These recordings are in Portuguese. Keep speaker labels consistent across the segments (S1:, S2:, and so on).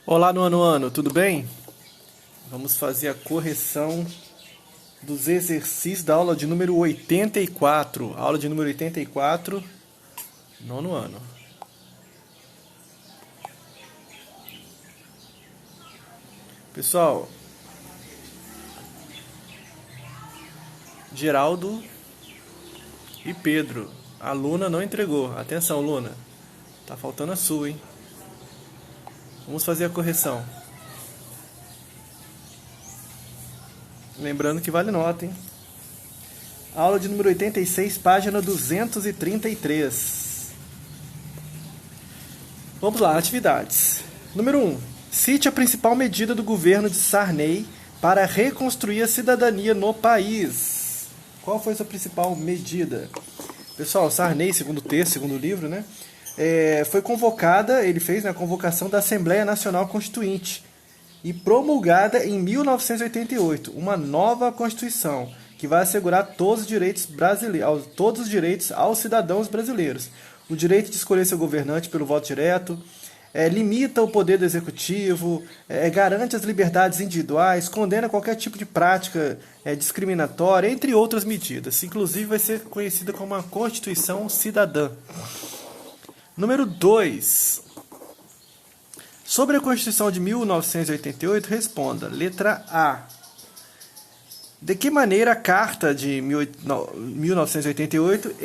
S1: Olá, nono ano, tudo bem? Vamos fazer a correção dos exercícios da aula de número 84. Aula de número 84, nono ano. Pessoal, Geraldo e Pedro. A Luna não entregou. Atenção, Luna. Tá faltando a sua, hein? Vamos fazer a correção. Lembrando que vale nota, hein? Aula de número 86, página 233. Vamos lá, atividades. Número 1. Cite a principal medida do governo de Sarney para reconstruir a cidadania no país. Qual foi essa principal medida? Pessoal, Sarney, segundo o texto, segundo o livro, né? Foi convocada, ele fez a convocação da Assembleia Nacional Constituinte e promulgada em 1988, uma nova Constituição que vai assegurar todos os direitos aos cidadãos brasileiros. O direito de escolher seu governante pelo voto direto, limita o poder do executivo, garante as liberdades individuais, condena qualquer tipo de prática discriminatória, entre outras medidas. Inclusive vai ser conhecida como a Constituição Cidadã. Número 2. Sobre a Constituição de 1988, responda. Letra A. De que maneira a Carta de 1988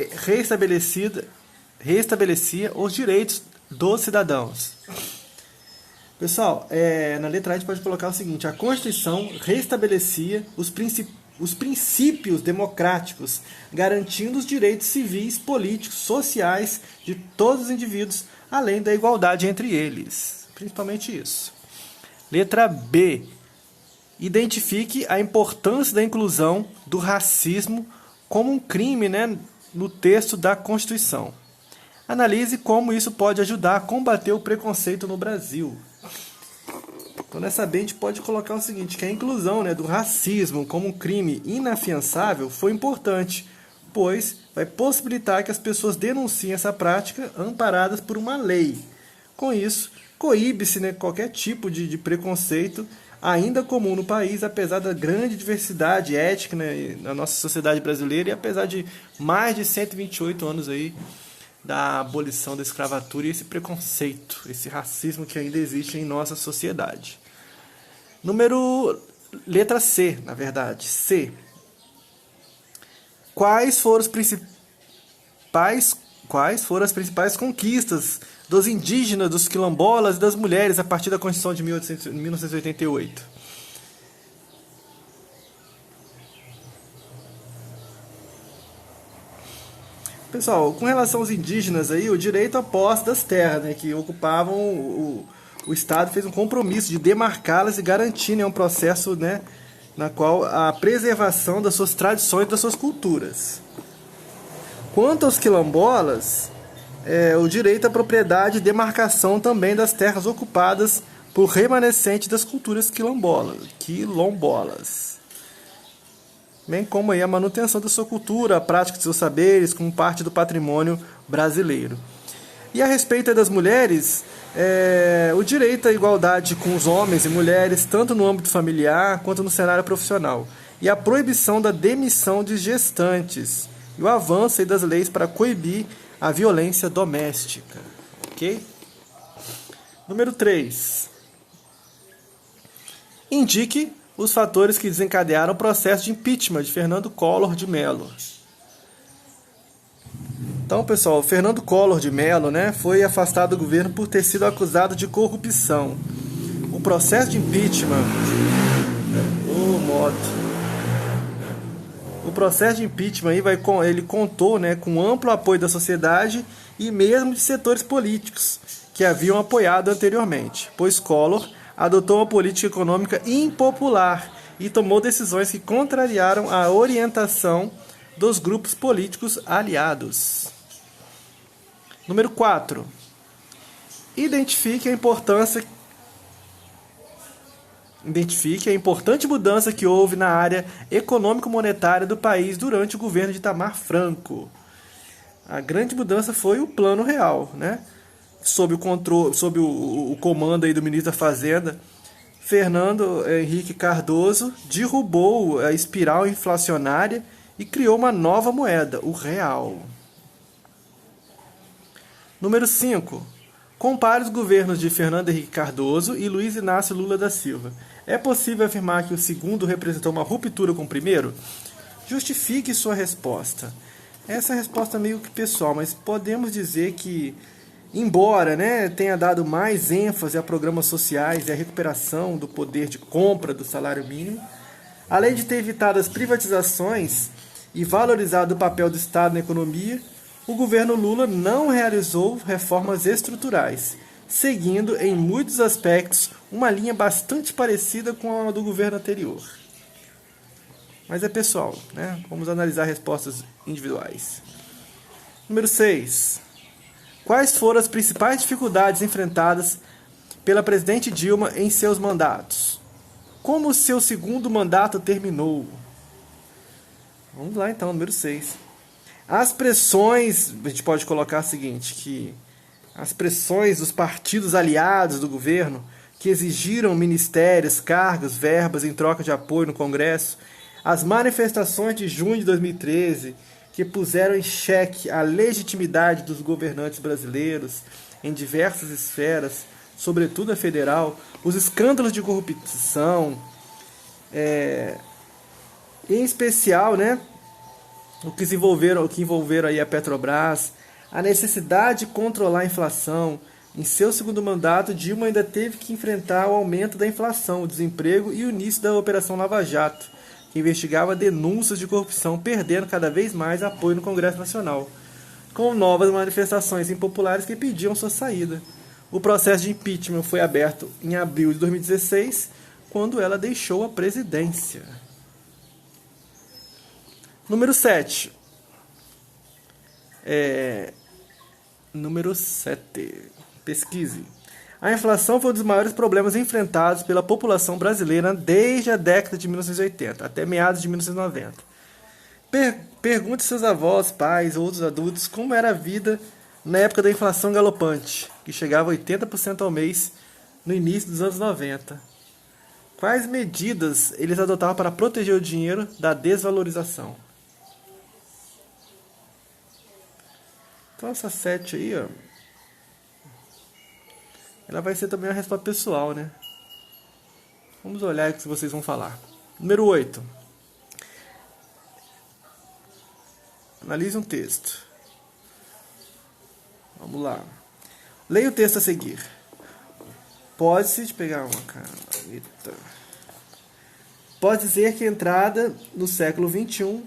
S1: restabelecia os direitos dos cidadãos? Pessoal, na letra A a gente pode colocar o seguinte: a Constituição restabelecia os princípios democráticos, garantindo os direitos civis, políticos, sociais de todos os indivíduos, além da igualdade entre eles. Principalmente isso. Letra B. Identifique a importância da inclusão do racismo como um crime, no texto da Constituição. Analise como isso pode ajudar a combater o preconceito no Brasil. Então, nessa B, a gente pode colocar o seguinte, que a inclusão do racismo como um crime inafiançável foi importante, pois vai possibilitar que as pessoas denunciem essa prática amparadas por uma lei. Com isso, coíbe-se qualquer tipo de preconceito ainda comum no país, apesar da grande diversidade étnica na nossa sociedade brasileira e apesar de mais de 128 anos aí da abolição da escravatura e esse preconceito, esse racismo que ainda existe em nossa sociedade. Letra C, na verdade. C. Quais foram as principais conquistas dos indígenas, dos quilombolas e das mulheres a partir da Constituição de 1988? Pessoal, com relação aos indígenas, aí, o direito à posse das terras, que ocupavam o Estado fez um compromisso de demarcá-las e garantir um processo na qual a preservação das suas tradições e das suas culturas. Quanto aos quilombolas, o direito à propriedade e demarcação também das terras ocupadas por remanescentes das culturas quilombolas. Bem como aí a manutenção da sua cultura, a prática de seus saberes como parte do patrimônio brasileiro. E a respeito das mulheres, o direito à igualdade com os homens e mulheres, tanto no âmbito familiar quanto no cenário profissional. E a proibição da demissão de gestantes. E o avanço aí das leis para coibir a violência doméstica. Ok? Número 3. Indique os fatores que desencadearam o processo de impeachment de Fernando Collor de Mello. Então, pessoal, Fernando Collor de Mello foi afastado do governo por ter sido acusado de corrupção. O processo de impeachment... O processo de impeachment aí ele contou com amplo apoio da sociedade e mesmo de setores políticos que haviam apoiado anteriormente, pois Collor adotou uma política econômica impopular e tomou decisões que contrariaram a orientação dos grupos políticos aliados. Número 4. Identifique a importante mudança que houve na área econômico-monetária do país durante o governo de Itamar Franco. A grande mudança foi o Plano Real, sob o controle, sob o comando aí do ministro da Fazenda, Fernando Henrique Cardoso, derrubou a espiral inflacionária e criou uma nova moeda, o real. Número 5. Compare os governos de Fernando Henrique Cardoso e Luiz Inácio Lula da Silva. É possível afirmar que o segundo representou uma ruptura com o primeiro? Justifique sua resposta. Essa é a resposta meio que pessoal, mas podemos dizer que, embora, tenha dado mais ênfase a programas sociais e a recuperação do poder de compra do salário mínimo, além de ter evitado as privatizações e valorizado o papel do Estado na economia, o governo Lula não realizou reformas estruturais, seguindo em muitos aspectos uma linha bastante parecida com a do governo anterior. Mas é pessoal, Vamos analisar respostas individuais. Número 6. Quais foram as principais dificuldades enfrentadas pela presidente Dilma em seus mandatos? Como seu segundo mandato terminou? Vamos lá então, número 6. As pressões, a gente pode colocar o seguinte, que as pressões dos partidos aliados do governo, que exigiram ministérios, cargos, verbas em troca de apoio no Congresso, as manifestações de junho de 2013, que puseram em xeque a legitimidade dos governantes brasileiros em diversas esferas, sobretudo a federal, os escândalos de corrupção, em especial, o que envolveram aí a Petrobras, a necessidade de controlar a inflação. Em seu segundo mandato, Dilma ainda teve que enfrentar o aumento da inflação, o desemprego e o início da Operação Lava Jato, que investigava denúncias de corrupção, perdendo cada vez mais apoio no Congresso Nacional, com novas manifestações impopulares que pediam sua saída. O processo de impeachment foi aberto em abril de 2016, quando ela deixou a presidência. Número 7. Número 7. Pesquise. A inflação foi um dos maiores problemas enfrentados pela população brasileira desde a década de 1980 até meados de 1990. Pergunte seus avós, pais ou outros adultos como era a vida na época da inflação galopante, que chegava a 80% ao mês no início dos anos 90. Quais medidas eles adotavam para proteger o dinheiro da desvalorização? Então essa 7 aí, ela vai ser também uma resposta pessoal, Vamos olhar o que vocês vão falar. Número 8. Analise um texto. Vamos lá. Leia o texto a seguir. Pode-se pegar uma caneta. Pode dizer que a entrada no século XXI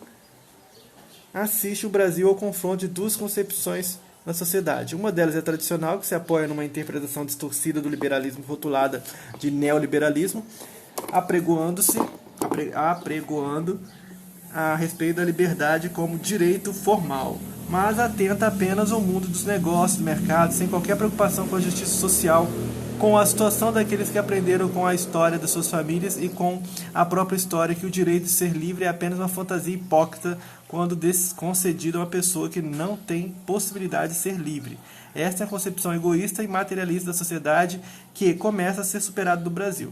S1: assiste o Brasil ao confronto de duas concepções na sociedade. Uma delas é tradicional, que se apoia numa interpretação distorcida do liberalismo rotulada de neoliberalismo, apregoando a respeito da liberdade como direito formal, mas atenta apenas ao mundo dos negócios, do mercado, sem qualquer preocupação com a justiça social, com a situação daqueles que aprenderam com a história das suas famílias e com a própria história que o direito de ser livre é apenas uma fantasia hipócrita quando concedido a uma pessoa que não tem possibilidade de ser livre. Esta é a concepção egoísta e materialista da sociedade que começa a ser superada no Brasil.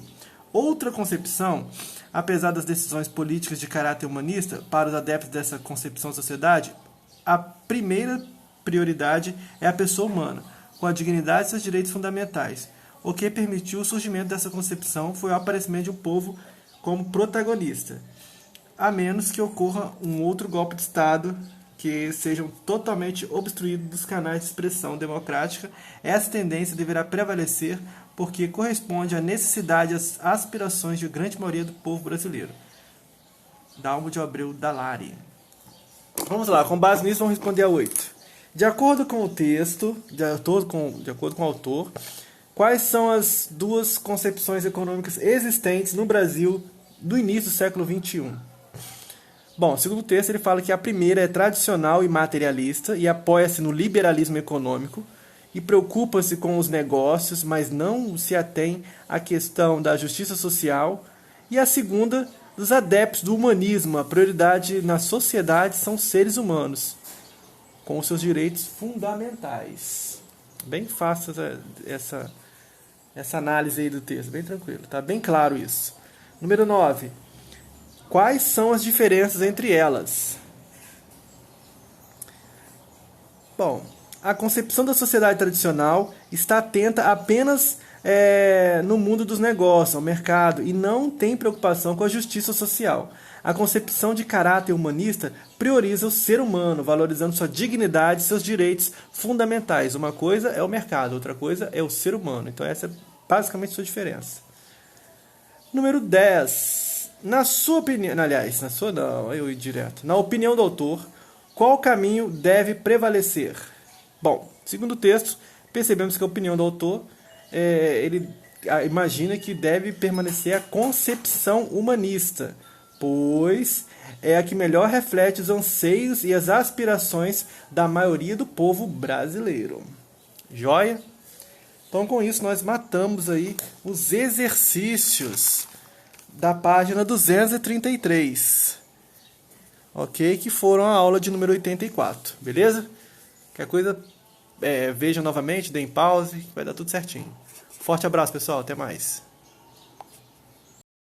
S1: Outra concepção, apesar das decisões políticas de caráter humanista, para os adeptos dessa concepção de sociedade, a primeira prioridade é a pessoa humana, com a dignidade e seus direitos fundamentais. O que permitiu o surgimento dessa concepção foi o aparecimento de um povo como protagonista, a menos que ocorra um outro golpe de Estado que sejam totalmente obstruídos dos canais de expressão democrática. Essa tendência deverá prevalecer porque corresponde à necessidade e às aspirações de grande maioria do povo brasileiro. Dalmo de Abreu Dalari. Vamos lá, com base nisso vamos responder a 8. De acordo com o texto, de acordo com o autor, quais são as duas concepções econômicas existentes no Brasil do início do século XXI? Bom, segundo o texto, ele fala que a primeira é tradicional e materialista e apoia-se no liberalismo econômico e preocupa-se com os negócios, mas não se atém à questão da justiça social. E a segunda, dos adeptos do humanismo, a prioridade na sociedade são seres humanos, com os seus direitos fundamentais. Bem fácil essa análise aí do texto, bem tranquilo, tá bem claro isso. Número 9. Quais são as diferenças entre elas? Bom, a concepção da sociedade tradicional está atenta apenas no mundo dos negócios, ao mercado, e não tem preocupação com a justiça social. A concepção de caráter humanista prioriza o ser humano, valorizando sua dignidade e seus direitos fundamentais. Uma coisa é o mercado, outra coisa é o ser humano. Então essa é basicamente a sua diferença. Número 10. Na sua opinião, aliás, na sua não, eu ia direto. Na opinião do autor, qual caminho deve prevalecer? Bom, segundo o texto, percebemos que a opinião do autor, ele imagina que deve permanecer a concepção humanista, pois é a que melhor reflete os anseios e as aspirações da maioria do povo brasileiro. Joia? Então, com isso, nós matamos aí os exercícios da página 233, ok? Que foram a aula de número 84, beleza? Qualquer coisa, vejam novamente, deem pause, vai dar tudo certinho. Forte abraço, pessoal, até mais.